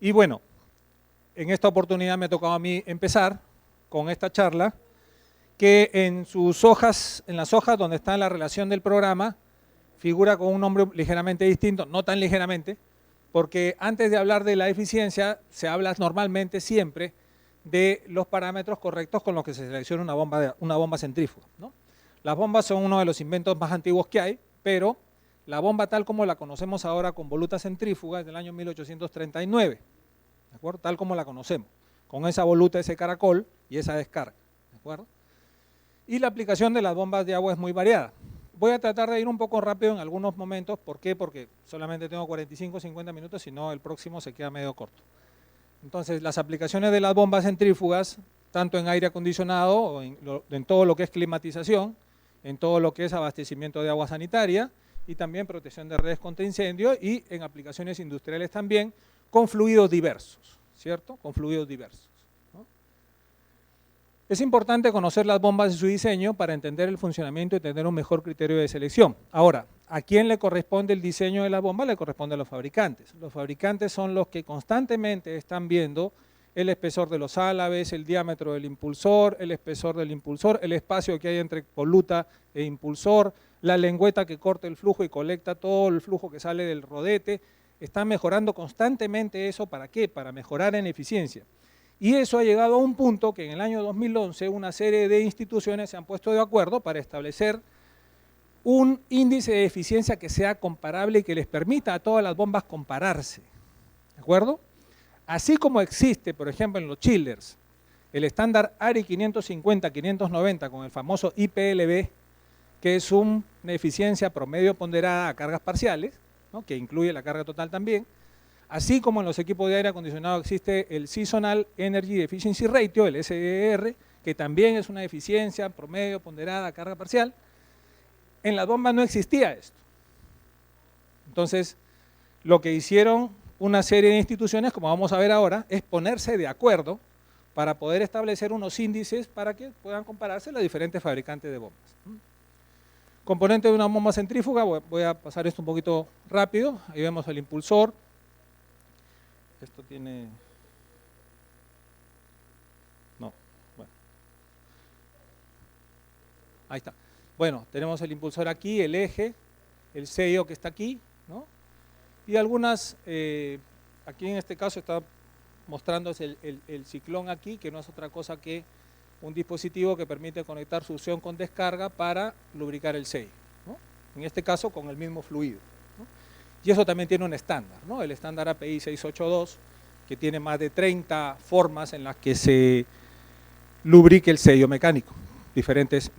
Y bueno, en esta oportunidad me ha tocado a mí empezar con esta charla, que en sus hojas, en las hojas donde está la relación del programa, figura con un nombre ligeramente distinto, no tan ligeramente, porque antes de hablar de la eficiencia, se habla normalmente siempre de los parámetros correctos con los que se selecciona una bomba centrífuga, ¿no? Las bombas son uno de los inventos más antiguos que hay, pero la bomba tal como la conocemos ahora con voluta centrífuga es del año 1839, ¿de acuerdo? Tal como la conocemos, con esa voluta, ese caracol y esa descarga, ¿de acuerdo? Y la aplicación de las bombas de agua es muy variada. Voy a tratar de ir un poco rápido en algunos momentos. ¿Por qué? Porque solamente tengo 45 o 50 minutos, si no el próximo se queda medio corto. Entonces, las aplicaciones de las bombas centrífugas, tanto en aire acondicionado, o en todo lo que es climatización, en todo lo que es abastecimiento de agua sanitaria, y también protección de redes contra incendio, y en aplicaciones industriales también, con fluidos diversos, ¿cierto? Con fluidos diversos. Es importante conocer las bombas y su diseño para entender el funcionamiento y tener un mejor criterio de selección. Ahora, ¿a quién le corresponde el diseño de las bombas? Le corresponde a los fabricantes. Los fabricantes son los que constantemente están viendo el espesor de los álabes, el diámetro del impulsor, el espesor del impulsor, el espacio que hay entre voluta e impulsor, la lengüeta que corta el flujo y colecta todo el flujo que sale del rodete. Están mejorando constantemente eso. ¿Para qué? Para mejorar en eficiencia. Y eso ha llegado a un punto que en el año 2011 una serie de instituciones se han puesto de acuerdo para establecer un índice de eficiencia que sea comparable y que les permita a todas las bombas compararse, ¿de acuerdo? Así como existe, por ejemplo, en los chillers, el estándar ARI 550-590 con el famoso IPLB, que es una eficiencia promedio ponderada a cargas parciales, ¿no? Que incluye la carga total también. Así como en los equipos de aire acondicionado existe el Seasonal Energy Efficiency Ratio, el SER, que también es una eficiencia promedio ponderada a carga parcial. En las bombas no existía esto. Entonces, lo que hicieron una serie de instituciones, como vamos a ver ahora, es ponerse de acuerdo para poder establecer unos índices para que puedan compararse los diferentes fabricantes de bombas. Componente de una bomba centrífuga, voy a pasar esto un poquito rápido. Ahí vemos el impulsor. Esto tiene... No, bueno. Ahí está. Bueno, tenemos el impulsor aquí, el eje, el sello que está aquí, ¿no? Y algunas, aquí en este caso está mostrándose el ciclón aquí, que no es otra cosa que un dispositivo que permite conectar succión con descarga para lubricar el sello, ¿no? En este caso con el mismo fluido, ¿no? Y eso también tiene un estándar, ¿no? El estándar API 682, que tiene más de 30 formas en las que se lubrique el sello mecánico, diferentes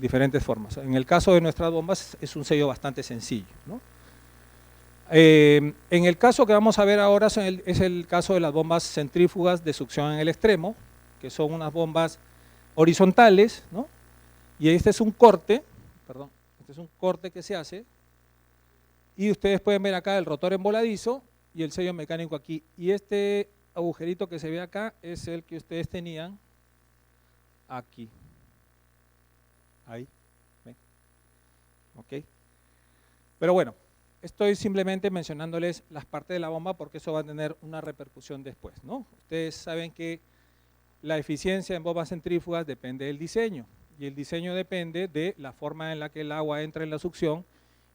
formas. En el caso de nuestras bombas es un sello bastante sencillo, ¿no? En el caso que vamos a ver ahora es el caso de las bombas centrífugas de succión en el extremo, que son unas bombas horizontales, ¿no? Y este es un corte, perdón, este es un corte que se hace, y ustedes pueden ver acá el rotor emboladizo y el sello mecánico aquí, y este agujerito que se ve acá es el que ustedes tenían aquí, ahí, ¿ven? Ok, pero bueno, estoy simplemente mencionándoles las partes de la bomba porque eso va a tener una repercusión después, ¿no? Ustedes saben que la eficiencia en bombas centrífugas depende del diseño, y el diseño depende de la forma en la que el agua entra en la succión,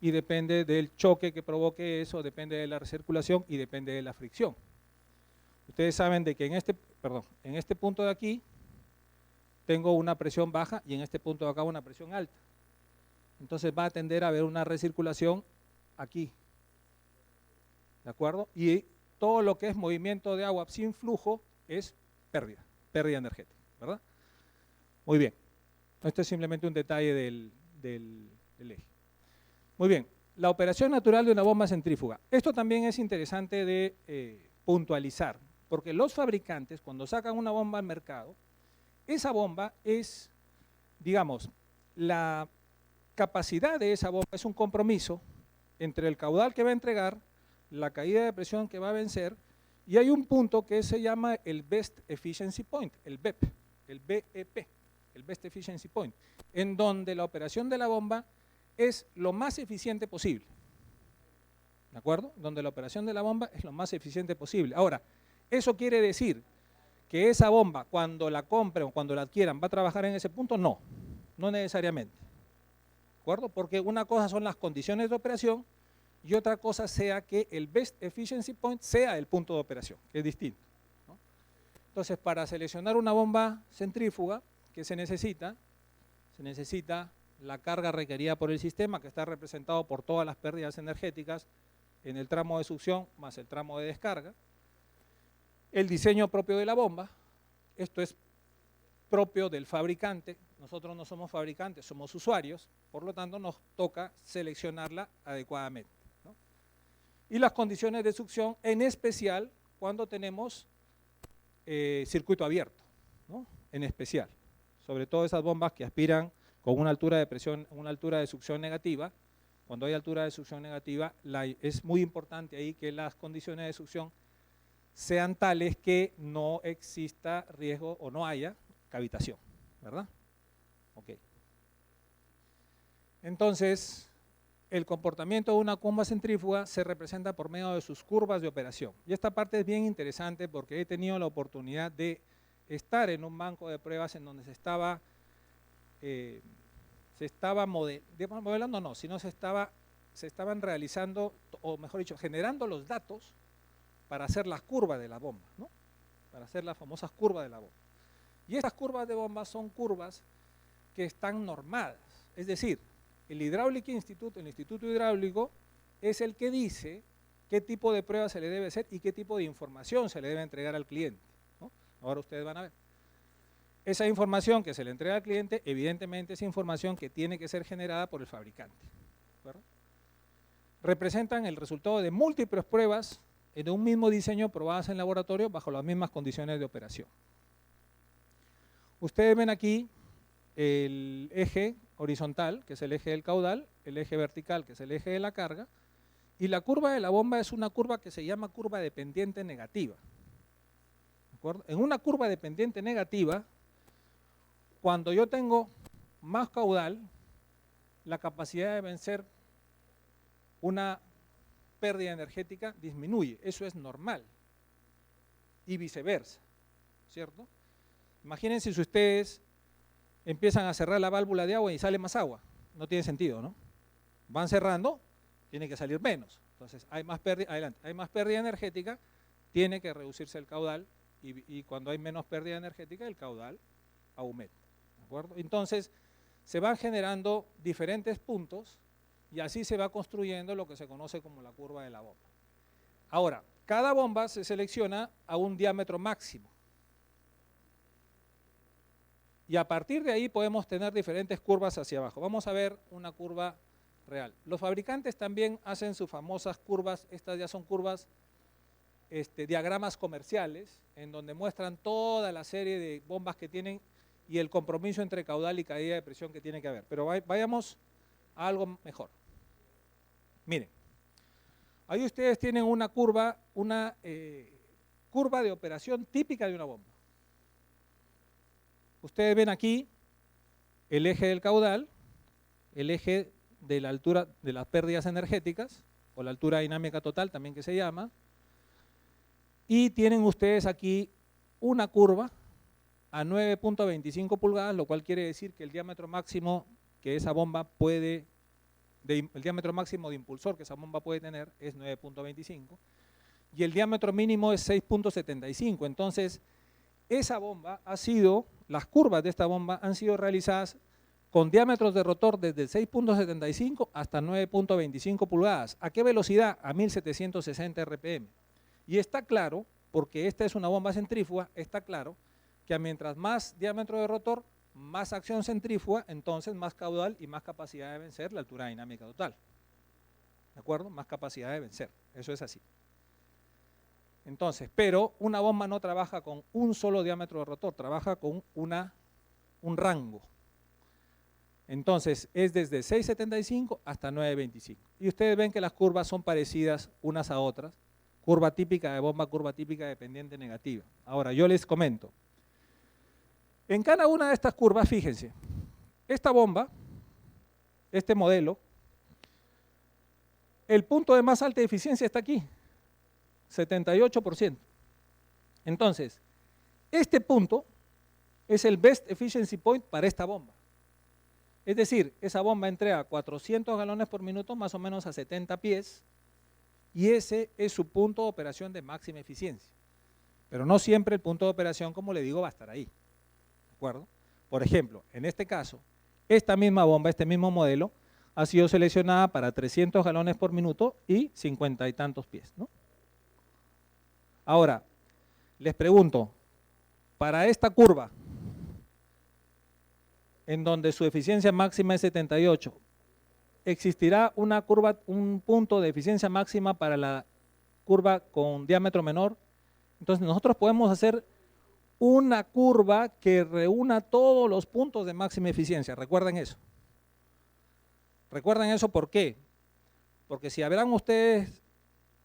y depende del choque que provoque eso, depende de la recirculación y depende de la fricción. Ustedes saben de que en este punto de aquí tengo una presión baja y en este punto de acá una presión alta. Entonces va a tender a haber una recirculación aquí, ¿de acuerdo? Y todo lo que es movimiento de agua sin flujo es pérdida energética, ¿verdad? Muy bien, esto es simplemente un detalle del eje. Muy bien, la operación natural de una bomba centrífuga. Esto también es interesante de puntualizar, porque los fabricantes cuando sacan una bomba al mercado, esa bomba es, digamos, la capacidad de esa bomba es un compromiso entre el caudal que va a entregar, la caída de presión que va a vencer, y hay un punto que se llama el Best Efficiency Point, el BEP, el BEP, el Best Efficiency Point, en donde la operación de la bomba es lo más eficiente posible, ¿de acuerdo? Donde la operación de la bomba es lo más eficiente posible. Ahora, ¿Eso quiere decir que esa bomba, cuando la compren o cuando la adquieran, va a trabajar en ese punto? No, no necesariamente. ¿De acuerdo? Porque una cosa son las condiciones de operación y otra cosa sea que el Best Efficiency Point sea el punto de operación, que es distinto, ¿no? Entonces, para seleccionar una bomba centrífuga, ¿qué se necesita? Se necesita la carga requerida por el sistema, que está representado por todas las pérdidas energéticas en el tramo de succión más el tramo de descarga. El diseño propio de la bomba, esto es propio del fabricante, nosotros no somos fabricantes, somos usuarios, por lo tanto nos toca seleccionarla adecuadamente, ¿no? Y las condiciones de succión, en especial cuando tenemos circuito abierto, ¿no? En especial, sobre todo esas bombas que aspiran con una altura de presión, una altura de succión negativa. Cuando hay altura de succión negativa, es muy importante ahí que las condiciones de succión sean tales que no exista riesgo o no haya cavitación, ¿verdad? Ok. Entonces, el comportamiento de una bomba centrífuga se representa por medio de sus curvas de operación. Y esta parte es bien interesante porque he tenido la oportunidad de estar en un banco de pruebas en donde se estaban realizando, o mejor dicho, generando los datos para hacer las curvas de la bomba, ¿no? Para hacer las famosas curvas de la bomba. Y estas curvas de bomba son curvas que están normadas, es decir, el Hydraulic Institute, el Instituto Hidráulico, es el que dice qué tipo de prueba se le debe hacer y qué tipo de información se le debe entregar al cliente, ¿no? Ahora ustedes van a ver. Esa información que se le entrega al cliente, evidentemente es información que tiene que ser generada por el fabricante, ¿verdad? Representan el resultado de múltiples pruebas en un mismo diseño probadas en laboratorio bajo las mismas condiciones de operación. Ustedes ven aquí el eje horizontal, que es el eje del caudal, el eje vertical, que es el eje de la carga, y la curva de la bomba es una curva que se llama curva de pendiente negativa. ¿De acuerdo? En una curva de pendiente negativa, cuando yo tengo más caudal, la capacidad de vencer una pérdida energética disminuye, eso es normal, y viceversa, ¿cierto? Imagínense si ustedes empiezan a cerrar la válvula de agua y sale más agua, no tiene sentido, ¿no? Van cerrando, tiene que salir menos, entonces hay más pérdida, adelante, hay más pérdida energética, tiene que reducirse el caudal, y cuando hay menos pérdida energética, el caudal aumenta, ¿de acuerdo? Entonces, se van generando diferentes puntos, y así se va construyendo lo que se conoce como la curva de la bomba. Ahora, cada bomba se selecciona a un diámetro máximo. Y a partir de ahí podemos tener diferentes curvas hacia abajo. Vamos a ver una curva real. Los fabricantes también hacen sus famosas curvas, estas ya son curvas, diagramas comerciales, en donde muestran toda la serie de bombas que tienen y el compromiso entre caudal y caída de presión que tiene que haber. Pero vayamos a algo mejor. Miren, ahí ustedes tienen una curva de operación típica de una bomba. Ustedes ven aquí el eje del caudal, el eje de la altura de las pérdidas energéticas, o la altura dinámica total también que se llama, y tienen ustedes aquí una curva a 9.25 pulgadas, lo cual quiere decir que el diámetro máximo que esa bomba puede, el diámetro máximo de impulsor que esa bomba puede tener es 9.25 y el diámetro mínimo es 6.75. Entonces, esa bomba ha sido, las curvas de esta bomba han sido realizadas con diámetros de rotor desde 6.75 hasta 9.25 pulgadas. ¿A qué velocidad? A 1760 RPM. Y está claro, porque esta es una bomba centrífuga, está claro que mientras más diámetro de rotor, más acción centrífuga, entonces más caudal y más capacidad de vencer la altura dinámica total. ¿De acuerdo? Más capacidad de vencer, eso es así. Entonces, pero una bomba no trabaja con un solo diámetro de rotor, trabaja con un rango. Entonces, es desde 6.75 hasta 9.25. Y ustedes ven que las curvas son parecidas unas a otras. Curva típica de bomba, curva típica de pendiente negativa. Ahora, yo les comento. En cada una de estas curvas, fíjense, esta bomba, este modelo, el punto de más alta eficiencia está aquí, 78%. Entonces, este punto es el best efficiency point para esta bomba. Es decir, esa bomba entrega 400 galones por minuto, más o menos a 70 pies, y ese es su punto de operación de máxima eficiencia. Pero no siempre el punto de operación, como le digo, va a estar ahí. ¿De acuerdo? Por ejemplo, en este caso, esta misma bomba, este mismo modelo, ha sido seleccionada para 300 galones por minuto y 50 y tantos pies, ¿no? Ahora, les pregunto, para esta curva, en donde su eficiencia máxima es 78, ¿existirá una curva, un punto de eficiencia máxima para la curva con diámetro menor? Entonces nosotros podemos hacer una curva que reúna todos los puntos de máxima eficiencia. Recuerden eso. Recuerden eso, ¿por qué? Porque si verán ustedes,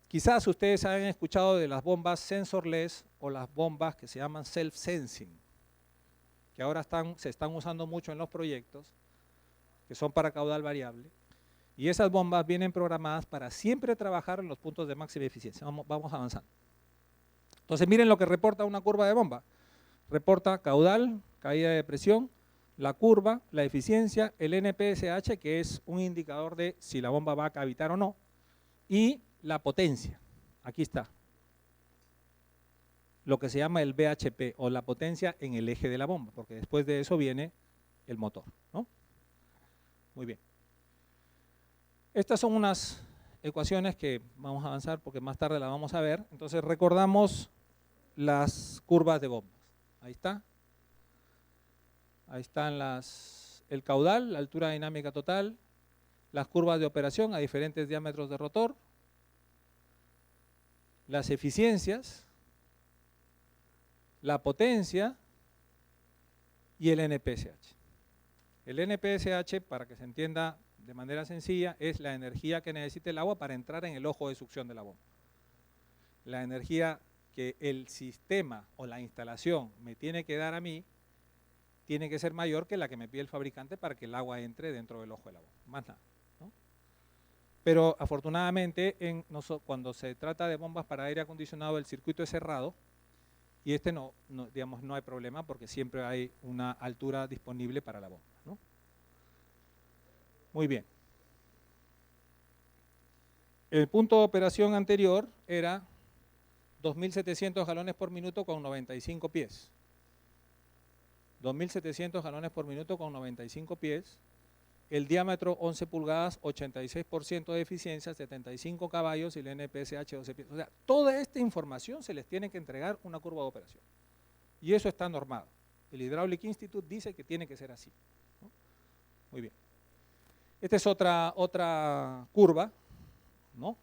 quizás ustedes hayan escuchado de las bombas sensorless o las bombas que se llaman self-sensing, que ahora se están usando mucho en los proyectos, que son para caudal variable. Y esas bombas vienen programadas para siempre trabajar en los puntos de máxima eficiencia. Vamos avanzando. Entonces miren lo que reporta una curva de bomba. Reporta caudal, caída de presión, la curva, la eficiencia, el NPSH, que es un indicador de si la bomba va a cavitar o no, y la potencia. Aquí está. Lo que se llama el BHP, o la potencia en el eje de la bomba, porque después de eso viene el motor, ¿no? Muy bien. Estas son unas ecuaciones que vamos a avanzar porque más tarde las vamos a ver. Entonces recordamos las curvas de bombas. Ahí está. Ahí están el caudal, la altura dinámica total, las curvas de operación a diferentes diámetros de rotor, las eficiencias, la potencia y el NPSH. El NPSH, para que se entienda de manera sencilla, es la energía que necesita el agua para entrar en el ojo de succión de la bomba. La energía que el sistema o la instalación me tiene que dar a mí tiene que ser mayor que la que me pide el fabricante para que el agua entre dentro del ojo de la bomba, más nada, ¿no? Pero afortunadamente cuando se trata de bombas para aire acondicionado el circuito es cerrado y digamos, no hay problema porque siempre hay una altura disponible para la bomba, ¿no? Muy bien. El punto de operación anterior era 2.700 galones por minuto con 95 pies. 2.700 galones por minuto con 95 pies. El diámetro 11 pulgadas, 86% de eficiencia, 75 caballos y el NPSH 12 pies. O sea, toda esta información se les tiene que entregar una curva de operación. Y eso está normado. El Hydraulic Institute dice que tiene que ser así, ¿no? Muy bien. Esta es otra curva, ¿no?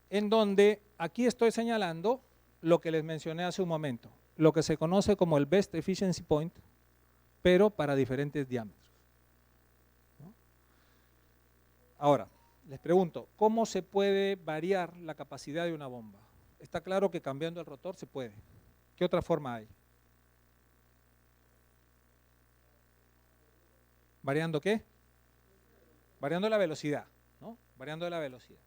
En donde aquí estoy señalando lo que les mencioné hace un momento, lo que se conoce como el Best Efficiency Point, pero para diferentes diámetros, ¿no? Ahora, les pregunto, ¿cómo se puede variar la capacidad de una bomba? Está claro que cambiando el rotor se puede. ¿Qué otra forma hay? ¿Variando qué? Variando la velocidad, ¿no? Variando la velocidad.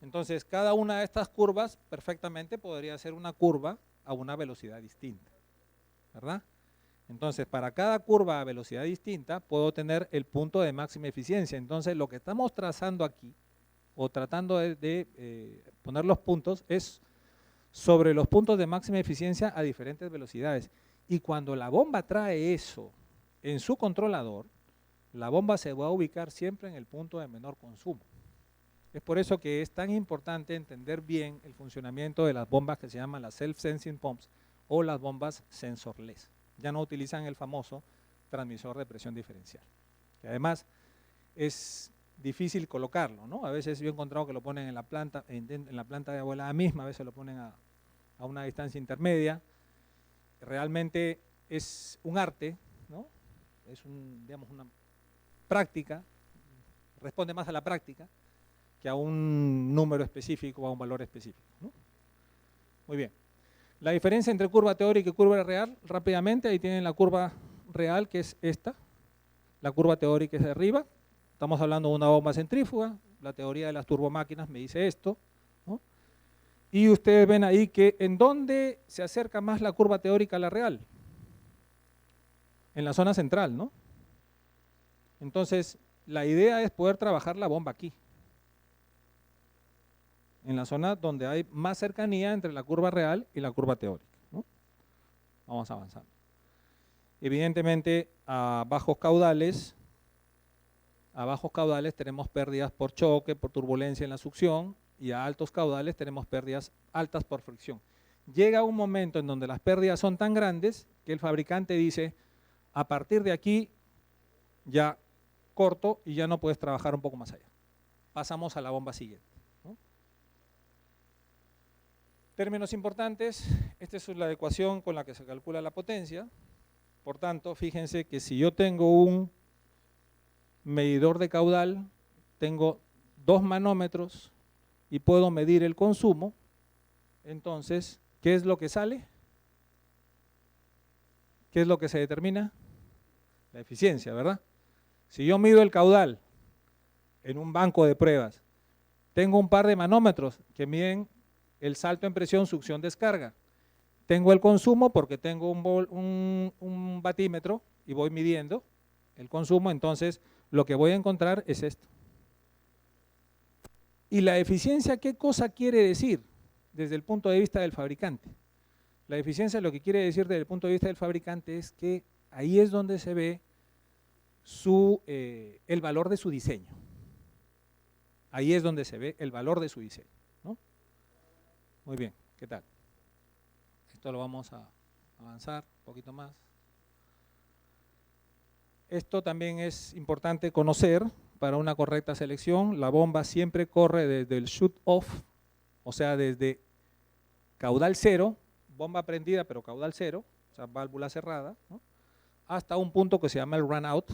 Entonces, cada una de estas curvas perfectamente podría ser una curva a una velocidad distinta, ¿verdad? Entonces, para cada curva a velocidad distinta, puedo tener el punto de máxima eficiencia. Entonces, lo que estamos trazando aquí, o tratando de poner los puntos, es sobre los puntos de máxima eficiencia a diferentes velocidades. Y cuando la bomba trae eso en su controlador, la bomba se va a ubicar siempre en el punto de menor consumo. Es por eso que es tan importante entender bien el funcionamiento de las bombas que se llaman las self-sensing pumps o las bombas sensorless. Ya no utilizan el famoso transmisor de presión diferencial, que además es difícil colocarlo, ¿no? A veces yo he encontrado que lo ponen en la planta de abuela misma, a veces lo ponen a una distancia intermedia. Realmente es un arte, ¿no? Es digamos, una práctica, responde más a la práctica que a un número específico o a un valor específico, ¿no? Muy bien. La diferencia entre curva teórica y curva real, rápidamente, ahí tienen la curva real, que es esta, la curva teórica es de arriba, estamos hablando de una bomba centrífuga, la teoría de las turbomáquinas me dice esto, ¿no? Y ustedes ven ahí que ¿en dónde se acerca más la curva teórica a la real? En la zona central, ¿no? Entonces, la idea es poder trabajar la bomba aquí, en la zona donde hay más cercanía entre la curva real y la curva teórica, ¿no? Vamos a avanzar. Evidentemente, a bajos caudales tenemos pérdidas por choque, por turbulencia en la succión, y a altos caudales tenemos pérdidas altas por fricción. Llega un momento en donde las pérdidas son tan grandes que el fabricante dice, a partir de aquí ya corto y ya no puedes trabajar un poco más allá. Pasamos a la bomba siguiente, ¿no? Términos importantes, esta es la ecuación con la que se calcula la potencia. Por tanto, fíjense que si yo tengo un medidor de caudal, tengo 2 manómetros y puedo medir el consumo, entonces, ¿qué es lo que sale? ¿Qué es lo que se determina? La eficiencia, ¿verdad? Si yo mido el caudal en un banco de pruebas, tengo un par de manómetros que miden el salto en presión, succión, descarga. Tengo el consumo porque tengo un batímetro y voy midiendo el consumo, entonces lo que voy a encontrar es esto. ¿Y la eficiencia qué cosa quiere decir desde el punto de vista del fabricante? La eficiencia lo que quiere decir desde el punto de vista del fabricante es que ahí es donde se ve el valor de su diseño. Ahí es donde se ve el valor de su diseño, ¿no? Muy bien, ¿qué tal? Esto lo vamos a avanzar un poquito más. Esto también es importante conocer para una correcta selección. La bomba siempre corre desde el shut off, o sea, desde caudal cero, bomba prendida pero caudal cero, o sea, válvula cerrada, ¿no?, hasta un punto que se llama el run out,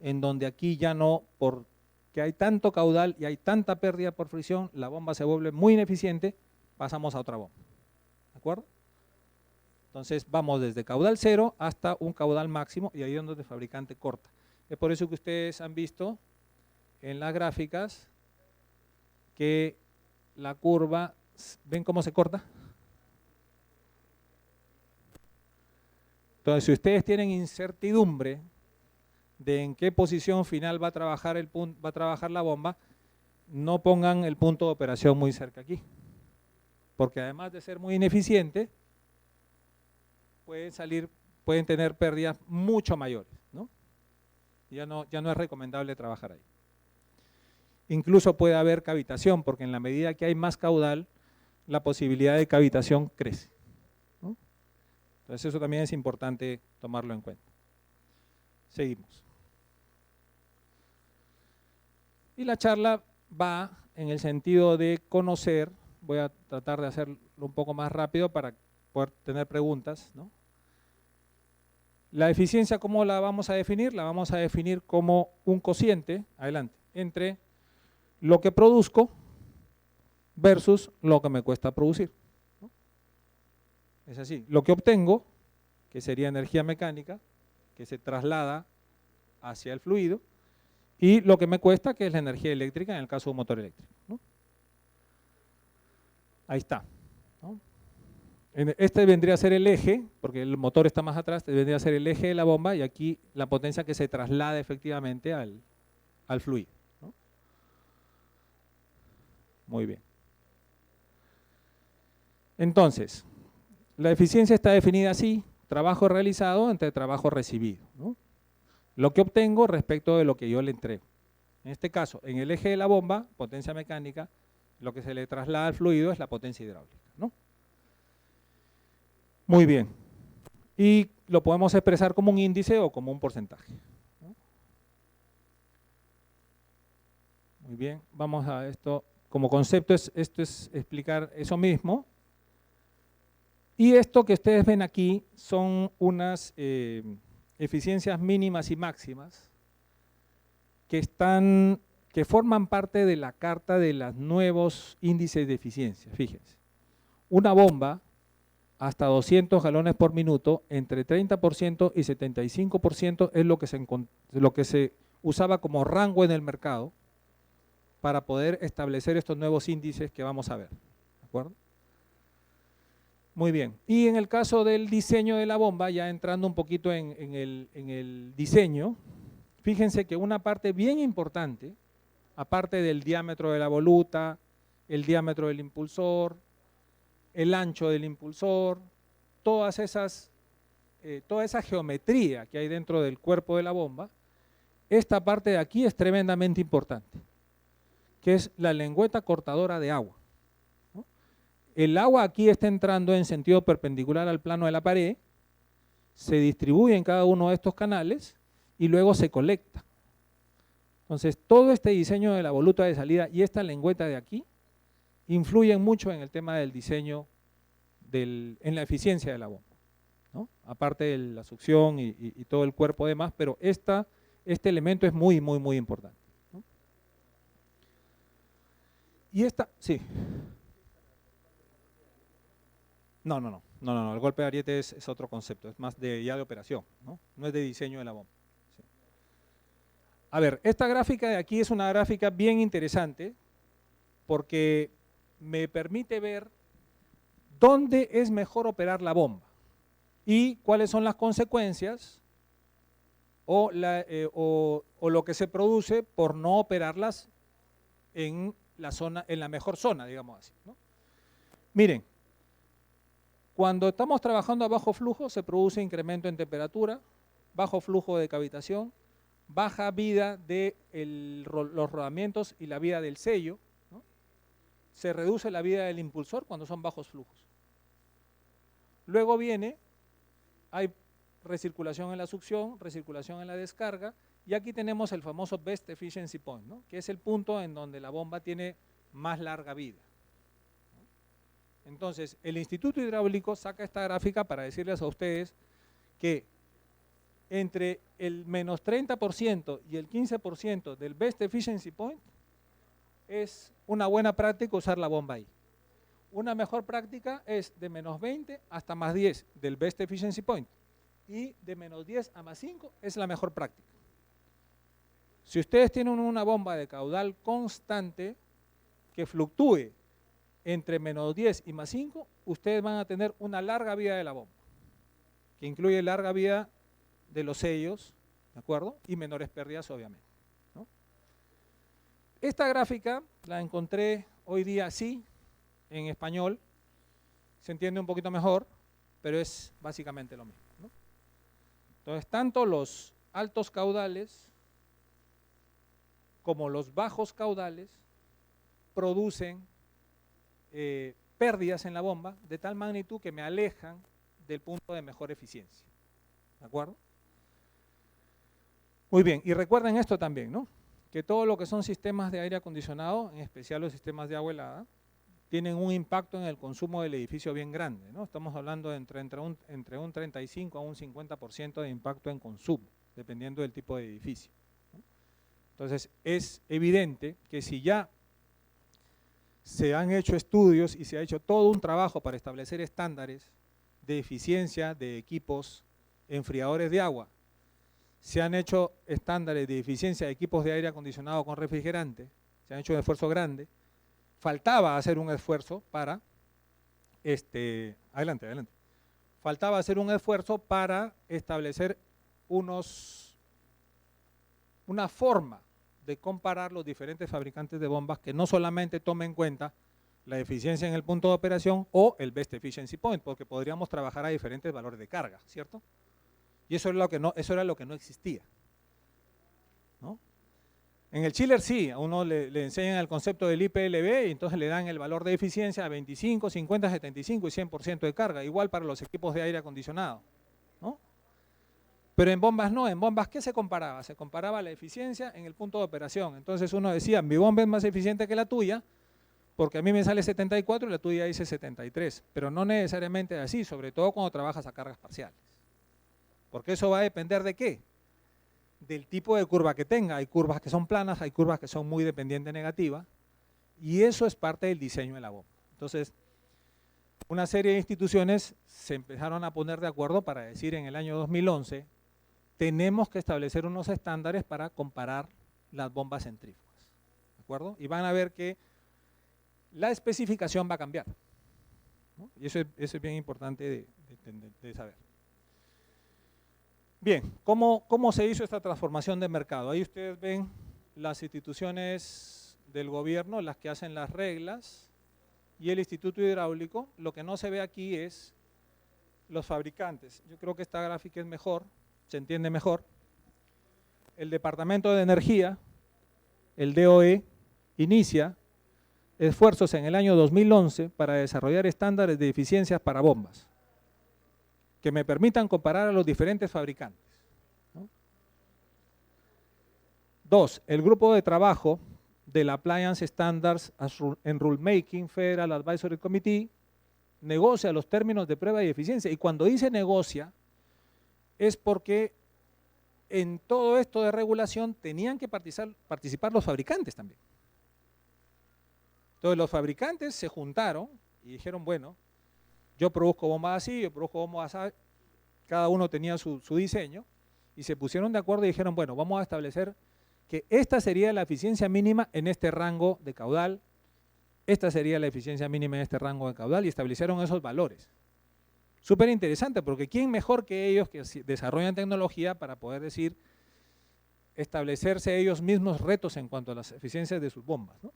en donde aquí ya no, porque hay tanto caudal y hay tanta pérdida por fricción, la bomba se vuelve muy ineficiente, pasamos a otra bomba. ¿De acuerdo? Entonces vamos desde caudal cero hasta un caudal máximo y ahí es donde el fabricante corta. Es por eso que ustedes han visto en las gráficas que la curva, ¿ven cómo se corta? Entonces, si ustedes tienen incertidumbre de en qué posición final va a trabajar la bomba, no pongan el punto de operación muy cerca aquí, porque además de ser muy ineficiente, pueden tener pérdidas mucho mayores, ¿no? Ya no es recomendable trabajar ahí. Incluso puede haber cavitación, porque en la medida que hay más caudal, la posibilidad de cavitación crece, ¿no? Entonces eso también es importante tomarlo en cuenta. Seguimos. Y la charla va en el sentido de conocer, voy a tratar de hacerlo un poco más rápido para poder tener preguntas, ¿no? La eficiencia, ¿cómo la vamos a definir? La vamos a definir como un cociente, adelante, entre lo que produzco versus lo que me cuesta producir, ¿no? Es así, lo que obtengo, que sería energía mecánica, que se traslada hacia el fluido, y lo que me cuesta, que es la energía eléctrica en el caso de un motor eléctrico, ¿no? Ahí está, ¿no? Este vendría a ser el eje, porque el motor está más atrás, este vendría a ser el eje de la bomba y aquí la potencia que se traslada efectivamente al fluido, ¿no? Muy bien. Entonces, la eficiencia está definida así: trabajo realizado entre trabajo recibido, ¿no? Lo que obtengo respecto de lo que yo le entrego. En este caso, en el eje de la bomba, potencia mecánica, lo que se le traslada al fluido es la potencia hidráulica, ¿no? Muy bien. Y lo podemos expresar como un índice o como un porcentaje, ¿no? Muy bien, vamos a esto. Como concepto, esto es explicar eso mismo. Y esto que ustedes ven aquí son unas eficiencias mínimas y máximas que forman parte de la carta de los nuevos índices de eficiencia. Fíjense, una bomba hasta 200 galones por minuto, entre 30% y 75% es lo que se usaba como rango en el mercado para poder establecer estos nuevos índices que vamos a ver, ¿de acuerdo? Muy bien. Y en el caso del diseño de la bomba, ya entrando un poquito en el diseño, fíjense que una parte bien importante, aparte del diámetro de la voluta, el diámetro del impulsor, el ancho del impulsor, toda esa geometría que hay dentro del cuerpo de la bomba, esta parte de aquí es tremendamente importante, que es la lengüeta cortadora de agua. El agua aquí está entrando en sentido perpendicular al plano de la pared, se distribuye en cada uno de estos canales y luego se colecta. Entonces, todo este diseño de la voluta de salida y esta lengüeta de aquí influyen mucho en el tema del diseño, en la eficiencia de la bomba, ¿no? Aparte de la succión y todo el cuerpo demás, pero este elemento es muy, muy, muy importante, ¿no? Y sí. No, el golpe de ariete es otro concepto, es más ya de operación, ¿no? No es de diseño de la bomba. Sí. A ver, esta gráfica de aquí es una gráfica bien interesante porque me permite ver dónde es mejor operar la bomba y cuáles son las consecuencias o lo que se produce por no operarlas en la mejor zona, digamos así, ¿no? Miren, cuando estamos trabajando a bajo flujo se produce incremento en temperatura, bajo flujo de cavitación, baja vida de los rodamientos y la vida del sello, ¿no? Se reduce la vida del impulsor cuando son bajos flujos. Luego hay recirculación en la succión, recirculación en la descarga, y aquí tenemos el famoso Best Efficiency Point, ¿no? Que es el punto en donde la bomba tiene más larga vida. Entonces, el Instituto Hidráulico saca esta gráfica para decirles a ustedes que entre el menos 30% y el 15% del Best Efficiency Point es una buena práctica usar la bomba ahí. Una mejor práctica es de menos 20 hasta más 10 del Best Efficiency Point y de menos 10 a más 5 es la mejor práctica. Si ustedes tienen una bomba de caudal constante que fluctúe entre menos 10 y más 5, ustedes van a tener una larga vida de la bomba, que incluye larga vida de los sellos, ¿de acuerdo? Y menores pérdidas, obviamente, ¿no? Esta gráfica la encontré hoy día así, en español, se entiende un poquito mejor, pero es básicamente lo mismo, ¿no? Entonces, tanto los altos caudales como los bajos caudales producen pérdidas en la bomba de tal magnitud que me alejan del punto de mejor eficiencia, ¿de acuerdo? Muy bien, y recuerden esto también, ¿no? Que todo lo que son sistemas de aire acondicionado, en especial los sistemas de agua helada, tienen un impacto en el consumo del edificio bien grande, ¿no? Estamos hablando de entre un 35 a un 50% de impacto en consumo, dependiendo del tipo de edificio, ¿no? Entonces, es evidente que si ya se han hecho estudios y se ha hecho todo un trabajo para establecer estándares de eficiencia de equipos enfriadores de agua, se han hecho estándares de eficiencia de equipos de aire acondicionado con refrigerante, se han hecho un esfuerzo grande, faltaba hacer un esfuerzo para, faltaba hacer un esfuerzo para establecer una forma de comparar los diferentes fabricantes de bombas que no solamente tomen en cuenta la eficiencia en el punto de operación o el Best Efficiency Point, porque podríamos trabajar a diferentes valores de carga, ¿cierto? Y eso era lo que no existía, ¿no? En el chiller sí, a uno le enseñan el concepto del IPLB y entonces le dan el valor de eficiencia a 25, 50, 75 y 100% de carga, igual para los equipos de aire acondicionado, ¿no? Pero en bombas no, en bombas ¿qué se comparaba? Se comparaba la eficiencia en el punto de operación. Entonces uno decía, mi bomba es más eficiente que la tuya, porque a mí me sale 74 y la tuya dice 73, pero no necesariamente así, sobre todo cuando trabajas a cargas parciales. Porque eso va a depender ¿de qué? Del tipo de curva que tenga. Hay curvas que son planas, hay curvas que son muy dependiente negativa, y eso es parte del diseño de la bomba. Entonces, una serie de instituciones se empezaron a poner de acuerdo para decir en el año 2011, tenemos que establecer unos estándares para comparar las bombas centrífugas, ¿de acuerdo? Y van a ver que la especificación va a cambiar, ¿no? Y eso es bien importante de saber. Bien, ¿cómo se hizo esta transformación de mercado? Ahí ustedes ven las instituciones del gobierno, las que hacen las reglas, y el Instituto Hidráulico. Lo que no se ve aquí es los fabricantes. Yo creo que esta gráfica es mejor, se entiende mejor. El Departamento de Energía, el DOE, inicia esfuerzos en el año 2011 para desarrollar estándares de eficiencias para bombas que me permitan comparar a los diferentes fabricantes, ¿no? 2. El grupo de trabajo del Appliance Standards and Rulemaking Federal Advisory Committee negocia los términos de prueba y eficiencia. Y cuando dice negocia, es porque en todo esto de regulación tenían que participar los fabricantes también. Entonces los fabricantes se juntaron y dijeron, bueno, yo produzco bombas así, yo produzco bombas así, cada uno tenía su diseño, y se pusieron de acuerdo y dijeron, bueno, vamos a establecer que esta sería la eficiencia mínima en este rango de caudal, esta sería la eficiencia mínima en este rango de caudal, y establecieron esos valores. Súper interesante, porque ¿quién mejor que ellos que desarrollan tecnología para poder decir, establecerse ellos mismos retos en cuanto a las eficiencias de sus bombas, ¿no?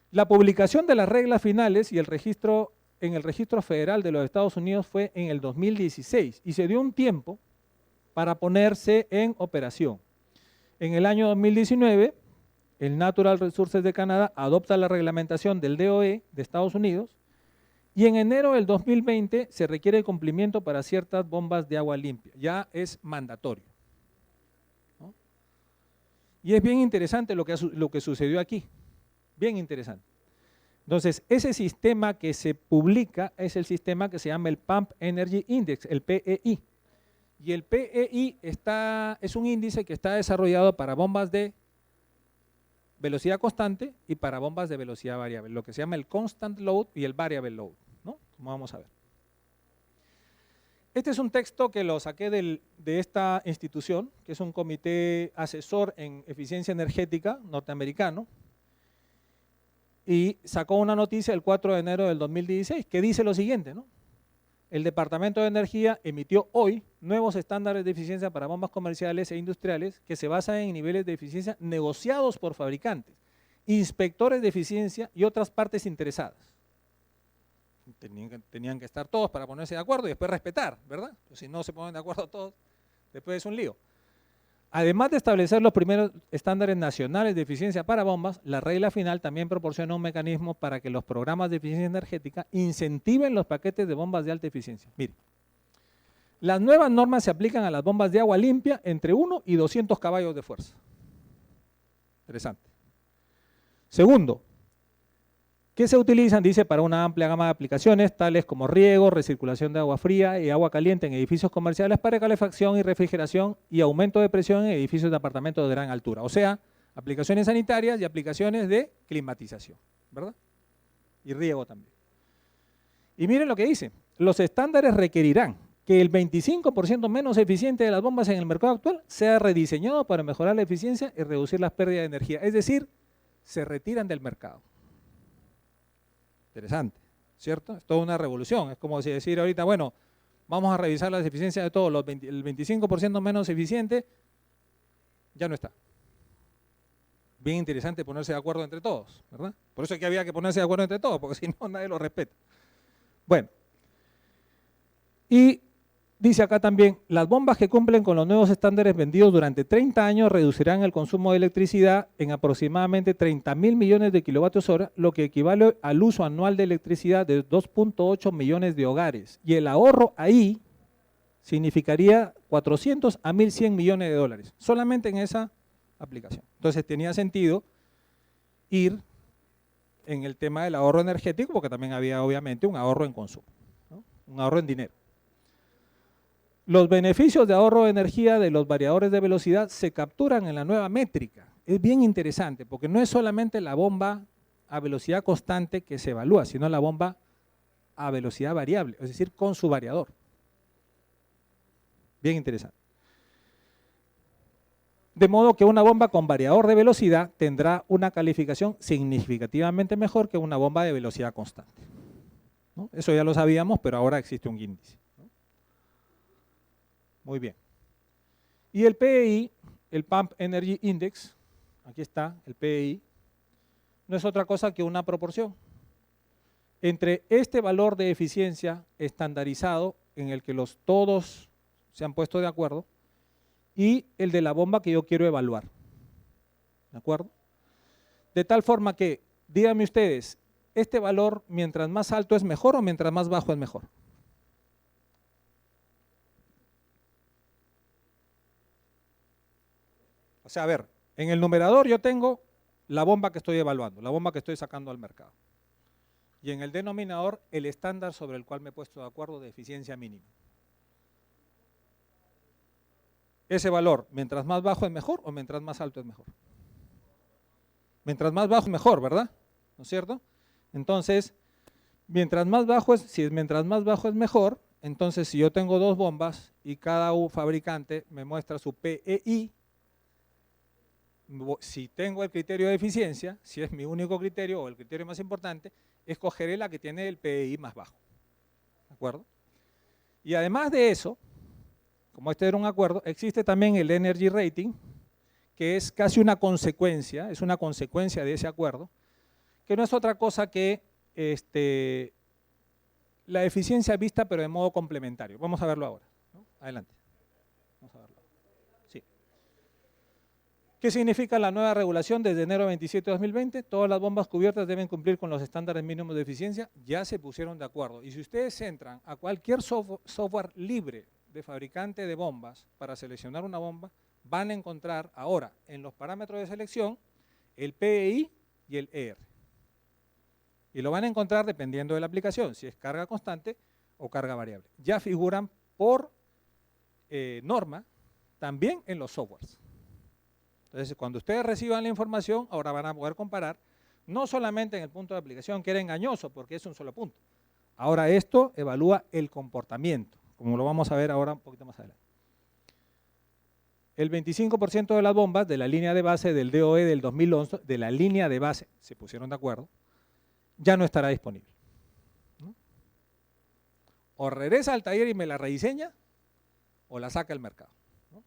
La publicación de las reglas finales y el registro en el Registro Federal de los Estados Unidos fue en el 2016 y se dio un tiempo para ponerse en operación. En el año 2019, el Natural Resources de Canadá adopta la reglamentación del DOE de Estados Unidos y en enero del 2020 se requiere el cumplimiento para ciertas bombas de agua limpia. Ya es mandatorio, ¿no? Y es bien interesante lo que sucedió aquí, bien interesante. Entonces, ese sistema que se publica es el sistema que se llama el Pump Energy Index, el PEI. Y el PEI es un índice que está desarrollado para bombas de velocidad constante y para bombas de velocidad variable, lo que se llama el Constant Load y el Variable Load, ¿no? Como vamos a ver. Este es un texto que lo saqué de esta institución, que es un comité asesor en eficiencia energética norteamericano, y sacó una noticia el 4 de enero del 2016 que dice lo siguiente, ¿no? El Departamento de Energía emitió hoy nuevos estándares de eficiencia para bombas comerciales e industriales que se basan en niveles de eficiencia negociados por fabricantes, inspectores de eficiencia y otras partes interesadas. Tenían que estar todos para ponerse de acuerdo y después respetar, ¿verdad? Pues si no se ponen de acuerdo todos, después es un lío. Además de establecer los primeros estándares nacionales de eficiencia para bombas, la regla final también proporciona un mecanismo para que los programas de eficiencia energética incentiven los paquetes de bombas de alta eficiencia. Mire, las nuevas normas se aplican a las bombas de agua limpia entre 1 y 200 caballos de fuerza. Interesante. Segundo, que se utilizan, dice, para una amplia gama de aplicaciones, tales como riego, recirculación de agua fría y agua caliente en edificios comerciales para calefacción y refrigeración y aumento de presión en edificios de apartamentos de gran altura. O sea, aplicaciones sanitarias y aplicaciones de climatización, ¿verdad? Y riego también. Y miren lo que dice, los estándares requerirán que el 25% menos eficiente de las bombas en el mercado actual sea rediseñado para mejorar la eficiencia y reducir las pérdidas de energía. Es decir, se retiran del mercado. Interesante, ¿cierto? Es toda una revolución. Es como si decir ahorita, bueno, vamos a revisar las eficiencias de todos, el 25% menos eficiente ya no está. Bien interesante ponerse de acuerdo entre todos, ¿verdad? Por eso es que había que ponerse de acuerdo entre todos, porque si no, nadie lo respeta. Bueno, y dice acá también, las bombas que cumplen con los nuevos estándares vendidos durante 30 años reducirán el consumo de electricidad en aproximadamente 30.000 millones de kilovatios hora, lo que equivale al uso anual de electricidad de 2.8 millones de hogares. Y el ahorro ahí significaría 400 a 1.100 millones de dólares, solamente en esa aplicación. Entonces tenía sentido ir en el tema del ahorro energético, porque también había obviamente un ahorro en consumo, ¿no? Un ahorro en dinero. Los beneficios de ahorro de energía de los variadores de velocidad se capturan en la nueva métrica. Es bien interesante porque no es solamente la bomba a velocidad constante que se evalúa, sino la bomba a velocidad variable, es decir, con su variador. Bien interesante. De modo que una bomba con variador de velocidad tendrá una calificación significativamente mejor que una bomba de velocidad constante, ¿no? Eso ya lo sabíamos, pero ahora existe un índice, ¿no? Muy bien. Y el PEI, el Pump Energy Index, aquí está el PEI, no es otra cosa que una proporción entre este valor de eficiencia estandarizado en el que todos se han puesto de acuerdo y el de la bomba que yo quiero evaluar. ¿De acuerdo? De tal forma que, díganme ustedes, ¿este valor mientras más alto es mejor o mientras más bajo es mejor? O sea, a ver, en el numerador yo tengo la bomba que estoy evaluando, la bomba que estoy sacando al mercado. Y en el denominador, el estándar sobre el cual me he puesto de acuerdo de eficiencia mínima. Ese valor, mientras más bajo es mejor o mientras más alto es mejor. Mientras más bajo es mejor, ¿verdad? ¿No es cierto? Entonces, mientras más bajo mientras más bajo es mejor, entonces si yo tengo dos bombas y cada fabricante me muestra su PEI, si tengo el criterio de eficiencia, si es mi único criterio o el criterio más importante, escogeré la que tiene el PEI más bajo. ¿De acuerdo? Y además de eso, como este era un acuerdo, existe también el Energy Rating, que es casi una consecuencia, es una consecuencia de ese acuerdo, que no es otra cosa que la eficiencia vista, pero de modo complementario. Vamos a verlo ahora, ¿no? Adelante. Vamos a verlo. Sí. ¿Qué significa la nueva regulación desde enero 27 de 2020? Todas las bombas cubiertas deben cumplir con los estándares mínimos de eficiencia, ya se pusieron de acuerdo. Y si ustedes entran a cualquier software libre de fabricante de bombas para seleccionar una bomba, van a encontrar ahora en los parámetros de selección el PEI y el ER. Y lo van a encontrar dependiendo de la aplicación, si es carga constante o carga variable. Ya figuran por norma también en los softwares. Entonces, cuando ustedes reciban la información, ahora van a poder comparar, no solamente en el punto de aplicación, que era engañoso, porque es un solo punto. Ahora esto evalúa el comportamiento, como lo vamos a ver ahora un poquito más adelante. El 25% de las bombas de la línea de base del DOE del 2011, de la línea de base, se pusieron de acuerdo, ya no estará disponible, ¿no? O regresa al taller y me la rediseña, o la saca al mercado, ¿no?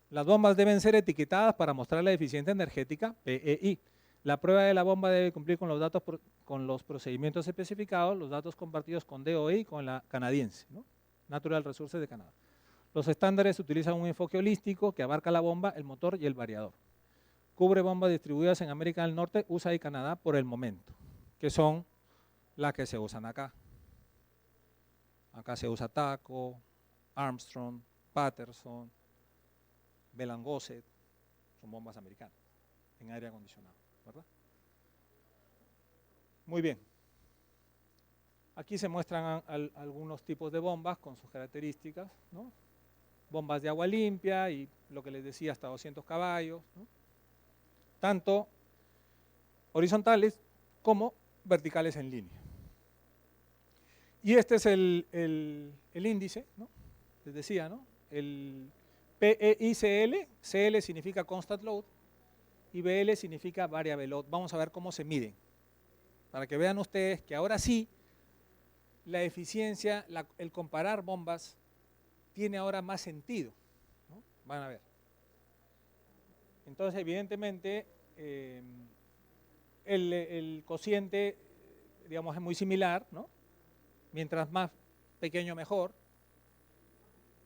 Las bombas deben ser etiquetadas para mostrar la eficiencia energética, PEI. La prueba de la bomba debe cumplir con los datos, con los procedimientos especificados, los datos compartidos con DOE y con la canadiense, ¿no? Natural Resources de Canadá. Los estándares utilizan un enfoque holístico que abarca la bomba, el motor y el variador. Cubre bombas distribuidas en América del Norte, USA y Canadá por el momento, que son las que se usan acá. Acá se usa Taco, Armstrong, Patterson, Bell & Gossett, son bombas americanas, en aire acondicionado, ¿verdad? Muy bien. Aquí se muestran algunos tipos de bombas con sus características, ¿no? Bombas de agua limpia y lo que les decía, hasta 200 caballos, ¿no? Tanto horizontales como verticales en línea. Y este es el índice, ¿no? Les decía, ¿no? El PEI-CL, CL significa Constant Load y BL significa Variable Load. Vamos a ver cómo se miden, para que vean ustedes que ahora sí, la eficiencia, el comparar bombas tiene ahora más sentido, ¿no? Van a ver. Entonces, evidentemente, el cociente, digamos, es muy similar, ¿no? Mientras más pequeño, mejor.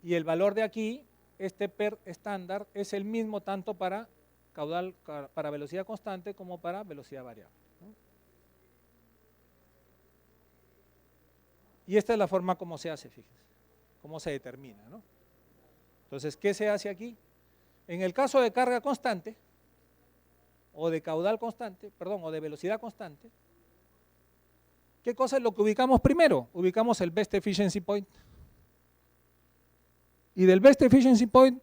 Y el valor de aquí, este PER estándar, es el mismo tanto para caudal, para velocidad constante como para velocidad variable, ¿no? Y esta es la forma como se hace, fíjense, cómo se determina, ¿no? Entonces, ¿qué se hace aquí? En el caso de carga constante, o de caudal constante, perdón, o de velocidad constante, ¿qué cosa es lo que ubicamos primero? Ubicamos el Best Efficiency Point. Y del Best Efficiency Point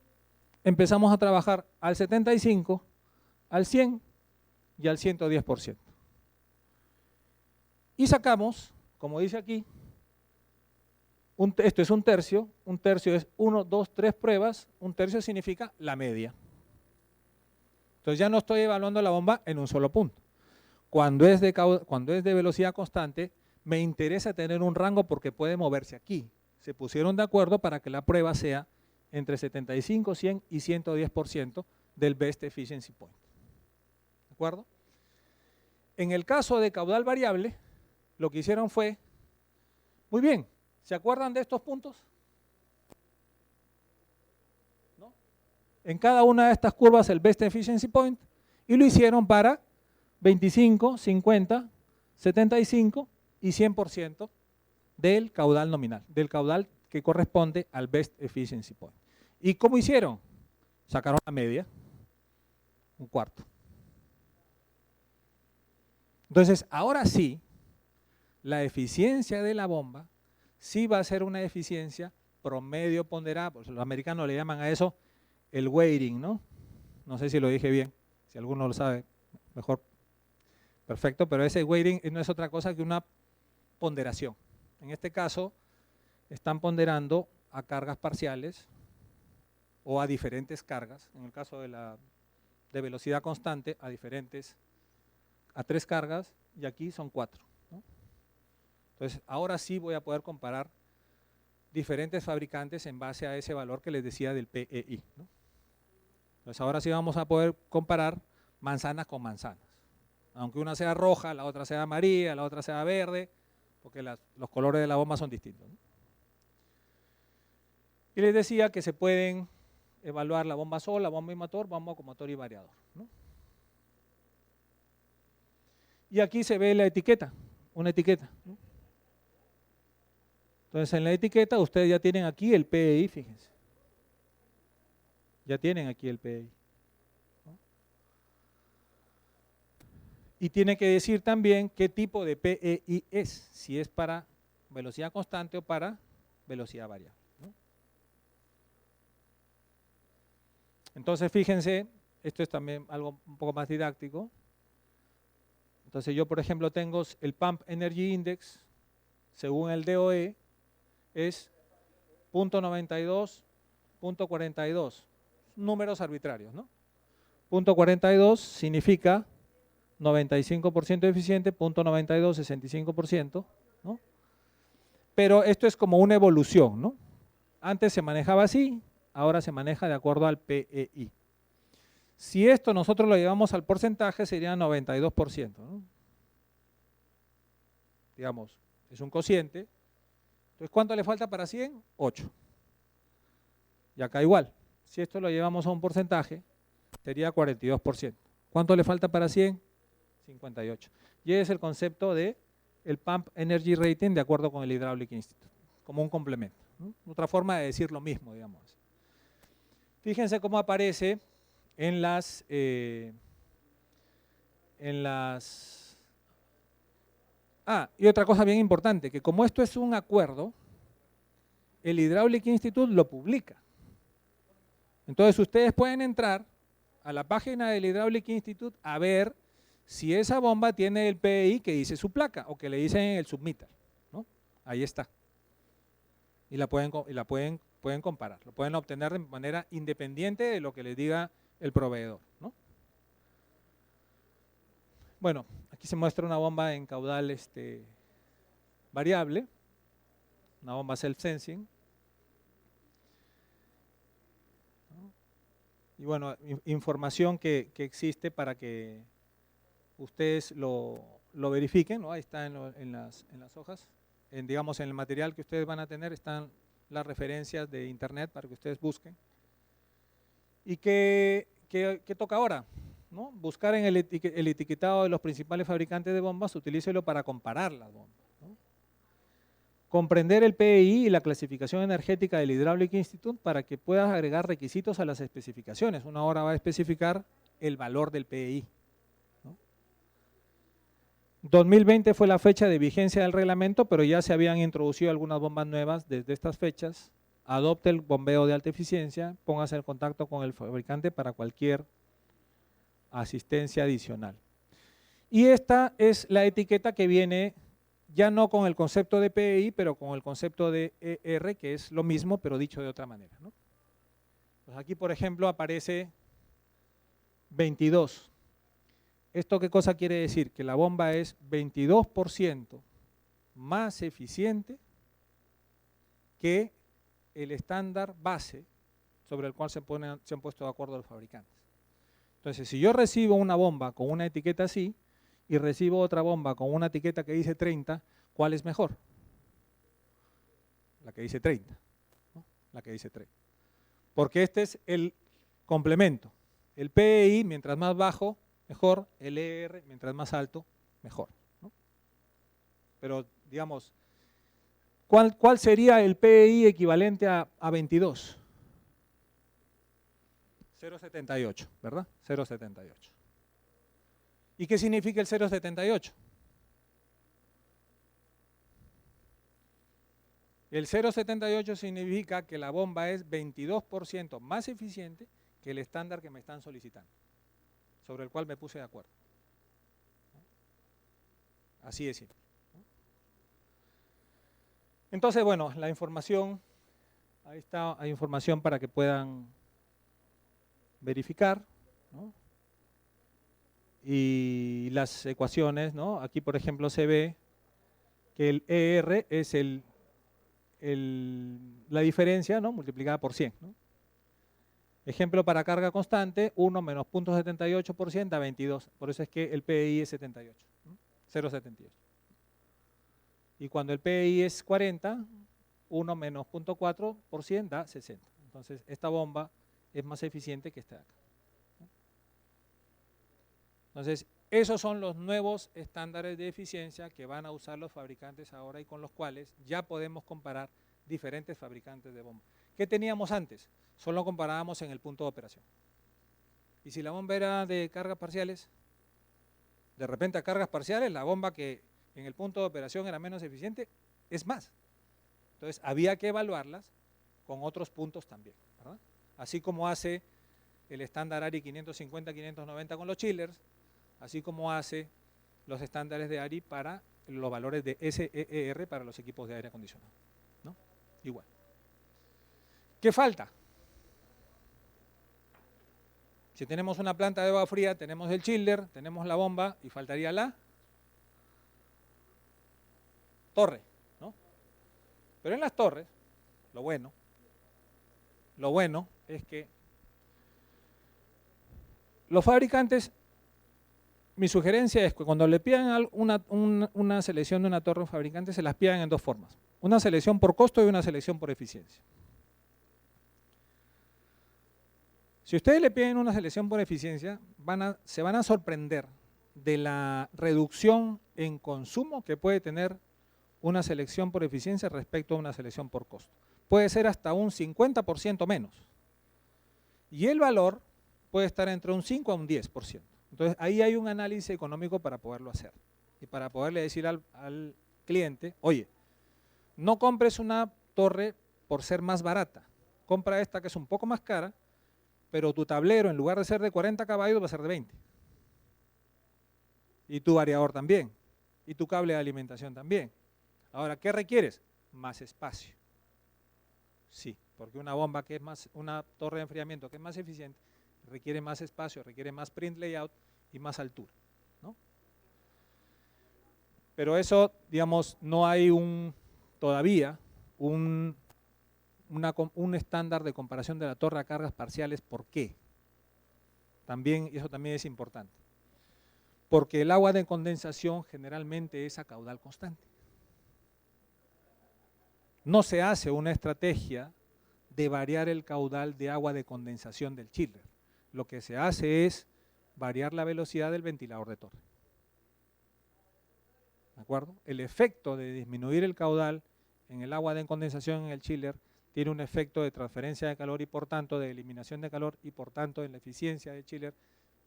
empezamos a trabajar al 75, al 100 y al 110%. Y sacamos, como dice aquí, esto es un tercio es 1, 2, 3 pruebas, un tercio significa la media. Entonces ya no estoy evaluando la bomba en un solo punto. Cuando es de velocidad constante, me interesa tener un rango porque puede moverse aquí. Se pusieron de acuerdo para que la prueba sea entre 75, 100 y 110% del Best Efficiency Point. ¿De acuerdo? En el caso de caudal variable, lo que hicieron fue, muy bien, ¿se acuerdan de estos puntos? ¿No? En cada una de estas curvas el Best Efficiency Point, y lo hicieron para 25, 50, 75 y 100% del caudal nominal, del caudal que corresponde al Best Efficiency Point. ¿Y cómo hicieron? Sacaron la media, un cuarto. Entonces, ahora sí, la eficiencia de la bomba sí va a ser una eficiencia promedio ponderada, pues los americanos le llaman a eso el weighting, ¿no? No sé si lo dije bien, si alguno lo sabe, mejor. Perfecto, pero ese weighting no es otra cosa que una ponderación. En este caso, están ponderando a cargas parciales o a diferentes cargas, en el caso de velocidad constante, a 3 cargas, y aquí son 4. ¿No? Entonces, ahora sí voy a poder comparar diferentes fabricantes en base a ese valor que les decía del PEI. ¿No? Entonces, ahora sí vamos a poder comparar manzanas con manzanas. Aunque una sea roja, la otra sea amarilla, la otra sea verde, porque los colores de la bomba son distintos. ¿No? Y les decía que se pueden evaluar la bomba sola, bomba y motor, bomba con motor y variador. ¿No? Y aquí se ve la etiqueta, una etiqueta. ¿No? Entonces en la etiqueta ustedes ya tienen aquí el PEI, fíjense. Ya tienen aquí el PEI. ¿No? Y tiene que decir también qué tipo de PEI es, si es para velocidad constante o para velocidad variable. ¿No? Entonces fíjense, esto es también algo un poco más didáctico. Entonces yo, por ejemplo, tengo el Pump Energy Index, según el DOE, es 0.92, 0.42, números arbitrarios, ¿no? 0.42 significa 95% eficiente, 0.92, 65%, ¿no? Pero esto es como una evolución, ¿no? Antes se manejaba así, ahora se maneja de acuerdo al PEI. Si esto nosotros lo llevamos al porcentaje, sería 92%, ¿no? Digamos, es un cociente. Entonces, ¿cuánto le falta para 100? 8. Y acá igual, si esto lo llevamos a un porcentaje, sería 42%. ¿Cuánto le falta para 100? 58. Y ese es el concepto de el Pump Energy Rating de acuerdo con el Hydraulic Institute, como un complemento, ¿no? Otra forma de decir lo mismo, digamos. Fíjense cómo aparece en las y otra cosa bien importante, que como esto es un acuerdo, el Hydraulic Institute lo publica. Entonces ustedes pueden entrar a la página del Hydraulic Institute a ver si esa bomba tiene el PEI que dice su placa o que le dicen el submitter, ¿no? Ahí está. Y la pueden comparar, lo pueden obtener de manera independiente de lo que les diga el proveedor, ¿no? Bueno, aquí se muestra una bomba en caudal variable, una bomba self-sensing. ¿No? Y bueno, información que existe para que ustedes lo verifiquen, ¿no? Ahí está en las hojas, digamos en el material que ustedes van a tener están las referencias de internet para que ustedes busquen. ¿Y qué toca ahora? ¿No? Buscar en el etiquetado de los principales fabricantes de bombas, utilícelo para comparar las bombas. ¿No? Comprender el PEI y la clasificación energética del Hydraulic Institute para que puedas agregar requisitos a las especificaciones. Una ahora va a especificar el valor del PEI. 2020 fue la fecha de vigencia del reglamento, pero ya se habían introducido algunas bombas nuevas desde estas fechas. Adopte el bombeo de alta eficiencia, póngase en contacto con el fabricante para cualquier asistencia adicional. Y esta es la etiqueta que viene ya no con el concepto de PEI, pero con el concepto de ER, que es lo mismo, pero dicho de otra manera, ¿no? Pues aquí, por ejemplo, aparece 22. ¿Esto qué cosa quiere decir? Que la bomba es 22% más eficiente que el estándar base sobre el cual se han puesto de acuerdo los fabricantes. Entonces, si yo recibo una bomba con una etiqueta así y recibo otra bomba con una etiqueta que dice 30, ¿cuál es mejor? La que dice 30, ¿no? La que dice 30. Porque este es el complemento. El PEI, mientras más bajo, mejor. El ER, mientras más alto, mejor, ¿no? Pero, digamos, ¿cuál sería el PEI equivalente a 22? 0,78, ¿verdad? 0,78. ¿Y qué significa el 0,78? El 0,78 significa que la bomba es 22% más eficiente que el estándar que me están solicitando, sobre el cual me puse de acuerdo. Así es simple. Entonces, bueno, la información, ahí está, hay información para que puedan verificar, ¿no? Y las ecuaciones, ¿no? Aquí, por ejemplo, se ve que el ER es la diferencia, ¿no? Multiplicada por 100, ¿no? Ejemplo para carga constante, 1 menos 0,78% da 22. Por eso es que el PEI es 78, ¿no? 0,78. Y cuando el PEI es 40, 1 menos 0,4% da 60. Entonces, esta bomba es más eficiente que esta de acá. Entonces, esos son los nuevos estándares de eficiencia que van a usar los fabricantes ahora y con los cuales ya podemos comparar diferentes fabricantes de bombas. ¿Qué teníamos antes? Solo comparábamos en el punto de operación. Y si la bomba era de cargas parciales, de repente a cargas parciales, la bomba que en el punto de operación era menos eficiente, es más. Entonces, había que evaluarlas con otros puntos también, ¿verdad? Así como hace el estándar ARI 550-590 con los chillers, así como hace los estándares de ARI para los valores de SEER para los equipos de aire acondicionado, ¿no? Igual. ¿Qué falta? Si tenemos una planta de agua fría, tenemos el chiller, tenemos la bomba y faltaría la torre, ¿no? Pero en las torres, lo bueno es que los fabricantes, mi sugerencia es que cuando le pidan una selección de una torre a un fabricante, se las pidan en dos formas. Una selección por costo y una selección por eficiencia. Si ustedes le piden una selección por eficiencia, se van a sorprender de la reducción en consumo que puede tener una selección por eficiencia respecto a una selección por costo. Puede ser hasta un 50% menos. Y el valor puede estar entre un 5 a un 10%. Entonces, ahí hay un análisis económico para poderlo hacer. Y para poderle decir al cliente, oye, no compres una torre por ser más barata. Compra esta que es un poco más cara, pero tu tablero en lugar de ser de 40 caballos va a ser de 20. Y tu variador también. Y tu cable de alimentación también. Ahora, ¿qué requieres? Más espacio. Sí, porque una bomba que es más, una torre de enfriamiento que es más eficiente, requiere más espacio, requiere más print layout y más altura, ¿no? Pero eso, digamos, no hay todavía un estándar de comparación de la torre a cargas parciales. ¿Por qué? También, eso también es importante. Porque el agua de condensación generalmente es a caudal constante. No se hace una estrategia de variar el caudal de agua de condensación del chiller. Lo que se hace es variar la velocidad del ventilador de torre. ¿De acuerdo? El efecto de disminuir el caudal en el agua de condensación en el chiller tiene un efecto de transferencia de calor y por tanto de eliminación de calor y por tanto en la eficiencia del chiller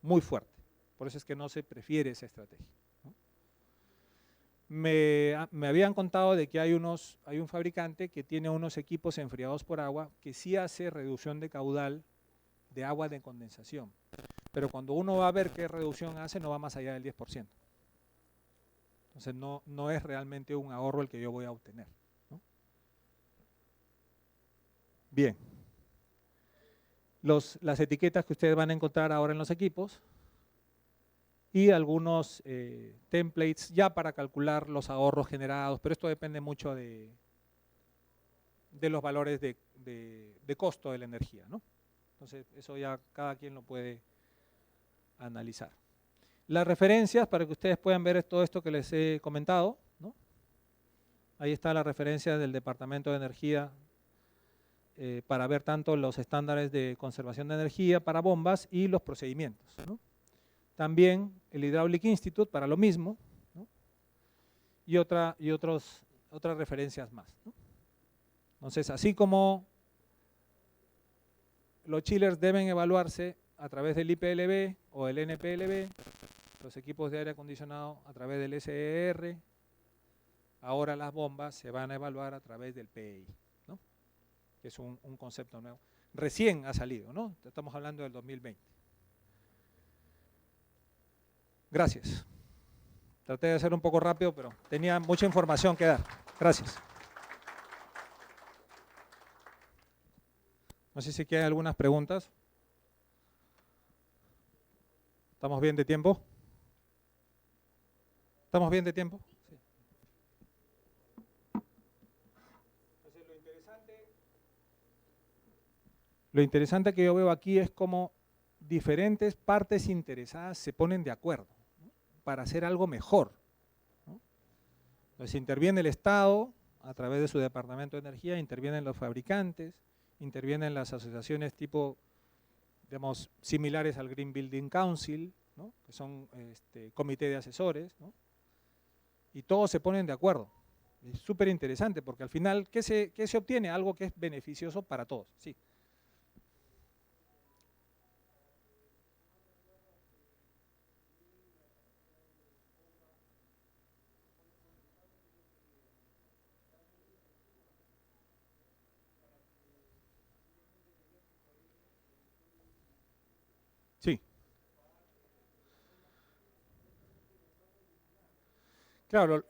muy fuerte. Por eso es que no se prefiere esa estrategia, ¿no? Me habían contado de que hay un fabricante que tiene unos equipos enfriados por agua que sí hace reducción de caudal de agua de condensación. Pero cuando uno va a ver qué reducción hace, no va más allá del 10%. Entonces no es realmente un ahorro el que yo voy a obtener, ¿no? Bien. las etiquetas que ustedes van a encontrar ahora en los equipos y algunos templates ya para calcular los ahorros generados, pero esto depende mucho de los valores de costo de la energía, ¿no? Entonces, eso ya cada quien lo puede analizar. Las referencias, para que ustedes puedan ver todo esto que les he comentado, ¿no? Ahí está la referencia del Departamento de Energía para ver tanto los estándares de conservación de energía para bombas y los procedimientos, ¿no? También el Hydraulic Institute para lo mismo, ¿no? Y otras referencias más, ¿no? Entonces, así como los chillers deben evaluarse a través del IPLB o el NPLB, los equipos de aire acondicionado a través del SER, ahora las bombas se van a evaluar a través del PEI, ¿no? Que es un concepto nuevo. Recién ha salido, ¿no? Estamos hablando del 2020. Gracias. Traté de hacer un poco rápido, pero tenía mucha información que dar. Gracias. No sé si hay algunas preguntas. ¿Estamos bien de tiempo? ¿Estamos bien de tiempo? Sí. Entonces, lo interesante que yo veo aquí es cómo diferentes partes interesadas se ponen de acuerdo, ¿no? Para hacer algo mejor, ¿no? Entonces interviene el Estado a través de su Departamento de Energía, intervienen los fabricantes, intervienen las asociaciones tipo, digamos, similares al Green Building Council, ¿no? Que son comité de asesores, ¿no? Y todos se ponen de acuerdo. Es súper interesante porque al final, ¿qué se obtiene? Algo que es beneficioso para todos. Sí. Sí. Claro,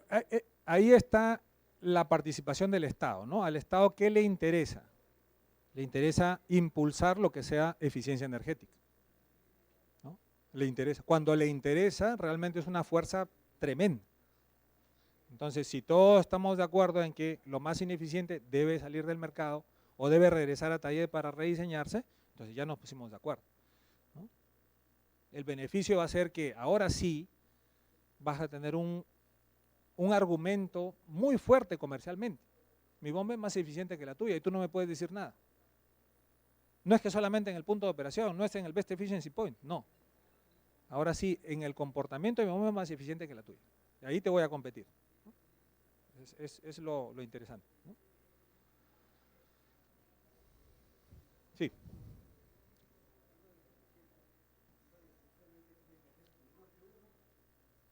ahí está la participación del Estado, ¿no? Al Estado, ¿qué le interesa? Le interesa impulsar lo que sea eficiencia energética, ¿no? Le interesa. Cuando le interesa, realmente es una fuerza tremenda. Entonces, si todos estamos de acuerdo en que lo más ineficiente debe salir del mercado o debe regresar a taller para rediseñarse, entonces ya nos pusimos de acuerdo, ¿no? El beneficio va a ser que ahora sí vas a tener un argumento muy fuerte comercialmente. Mi bomba es más eficiente que la tuya y tú no me puedes decir nada. No es que solamente en el punto de operación, no es en el Best Efficiency Point, no. Ahora sí, en el comportamiento de mi bomba es más eficiente que la tuya. Y ahí te voy a competir, ¿no? Es lo interesante, ¿no? Sí.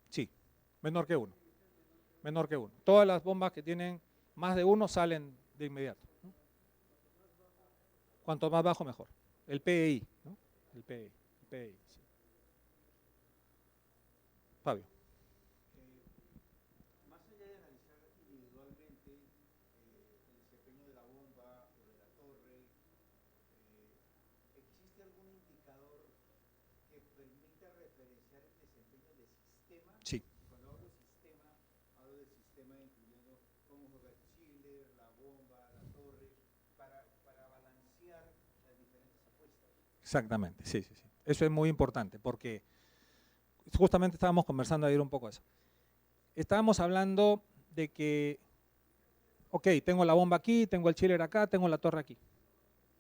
Sí, menor que uno. Menor que uno. Todas las bombas que tienen más de uno salen de inmediato, ¿no? Cuanto más bajo, mejor. El PEI, ¿no? El PEI, sí. Fabio. Más allá de analizar individualmente el desempeño de la bomba o de la torre, ¿existe algún indicador que permita referenciar el desempeño del sistema? Sí. Cuando hablo de sistema, hablo del sistema incluyendo cómo juega el chiller, la bomba, la torre, para balancear las diferentes apuestas. Exactamente, sí, sí, sí. Eso es muy importante porque justamente estábamos conversando ayer un poco de eso. Estábamos hablando de que, ok, tengo la bomba aquí, tengo el chiller acá, tengo la torre aquí.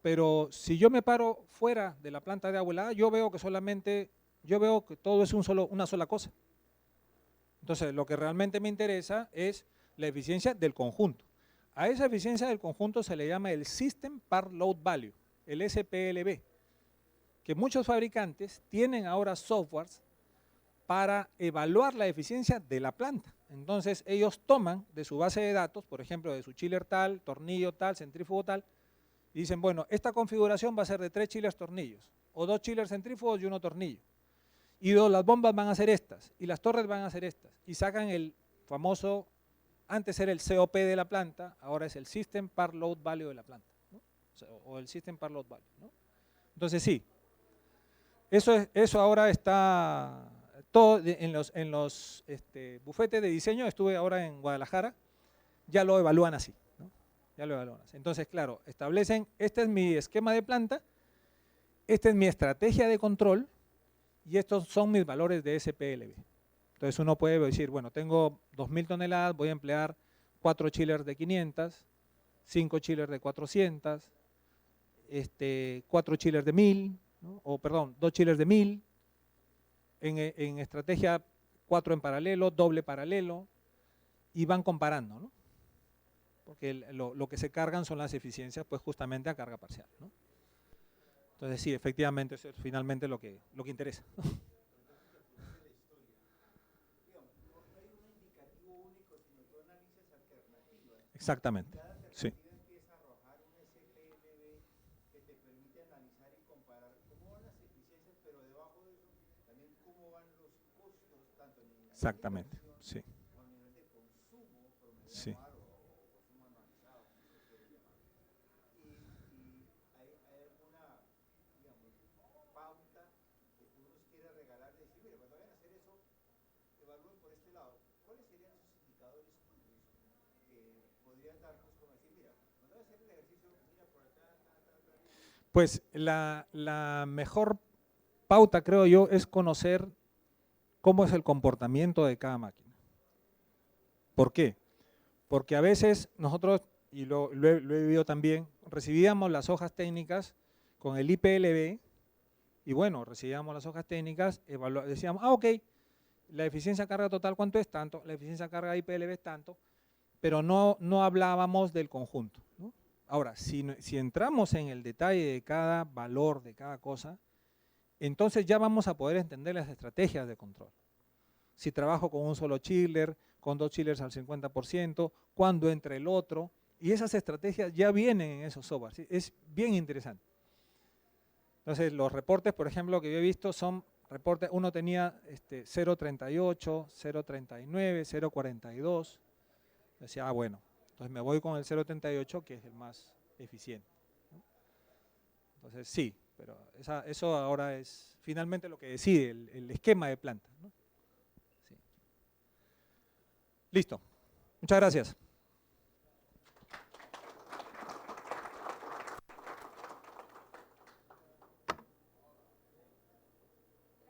Pero si yo me paro fuera de la planta de agua helada, yo veo que todo es una sola cosa. Entonces, lo que realmente me interesa es la eficiencia del conjunto. A esa eficiencia del conjunto se le llama el System Part Load Value, el SPLV, que muchos fabricantes tienen ahora softwares para evaluar la eficiencia de la planta. Entonces, ellos toman de su base de datos, por ejemplo, de su chiller tal, tornillo tal, centrífugo tal, y dicen, bueno, esta configuración va a ser de 3 chillers tornillos, o 2 chillers centrífugos y 1 tornillo. Y las bombas van a ser estas, y las torres van a ser estas. Y sacan el famoso, antes era el COP de la planta, ahora es el System Part Load Value de la planta, ¿no? O el System Part Load Value, ¿no? Entonces sí, eso ahora está todo en los bufetes de diseño. Estuve ahora en Guadalajara, ya lo evalúan así, ¿no? Ya lo evalúan así. Entonces, claro, establecen, este es mi esquema de planta, esta es mi estrategia de control y estos son mis valores de SPLB. Entonces uno puede decir, bueno, tengo 2.000 toneladas, voy a emplear 4 chillers de 500, 5 chillers de 400, 4 chillers de 1000, ¿no? O perdón, 2 chillers de 1000, en estrategia 4 en paralelo, doble paralelo, y van comparando, ¿no? Porque lo que se cargan son las eficiencias, pues justamente a carga parcial, ¿no? Entonces sí, efectivamente, eso es finalmente lo que interesa, ¿no? Exactamente, sí. Empieza a arrojar un SPLB que te permite analizar y comparar cómo van las eficiencias, pero debajo de eso también cómo van los costos, tanto en nivel Exactamente, de producción sí. como a nivel de consumo promedio Sí. anual o consumo anualizado, como se quiere llamar. Y hay alguna, digamos, pauta que tú nos quieras regalar de decir, mire, cuando vayan a hacer eso, evalúen por este lado. ¿Cuáles serían esos indicadores tuyos que podrían darnos como decir, mira, cuando vas a hacer el ejercicio, mira por acá, Pues la mejor pauta, creo yo, es conocer cómo es el comportamiento de cada máquina. ¿Por qué? Porque a veces nosotros, y lo he vivido también, recibíamos las hojas técnicas con el IPLB, y bueno, recibíamos las hojas técnicas, decíamos, ok, la eficiencia carga total, ¿cuánto es? Tanto, la eficiencia carga IPLB es tanto, pero no hablábamos del conjunto, ¿no? Ahora, si entramos en el detalle de cada valor, de cada cosa, entonces ya vamos a poder entender las estrategias de control. Si trabajo con un solo chiller, con 2 chillers al 50%, cuándo entra el otro, y esas estrategias ya vienen en esos softwares. Es bien interesante. Entonces, los reportes, por ejemplo, que yo he visto son reportes, uno tenía 0.38, 0.39, 0.42. Decía, bueno, entonces me voy con el 0.38, que es el más eficiente, ¿no? Entonces, sí, pero eso ahora es finalmente lo que decide el esquema de planta, ¿no? Sí. Listo. Muchas gracias.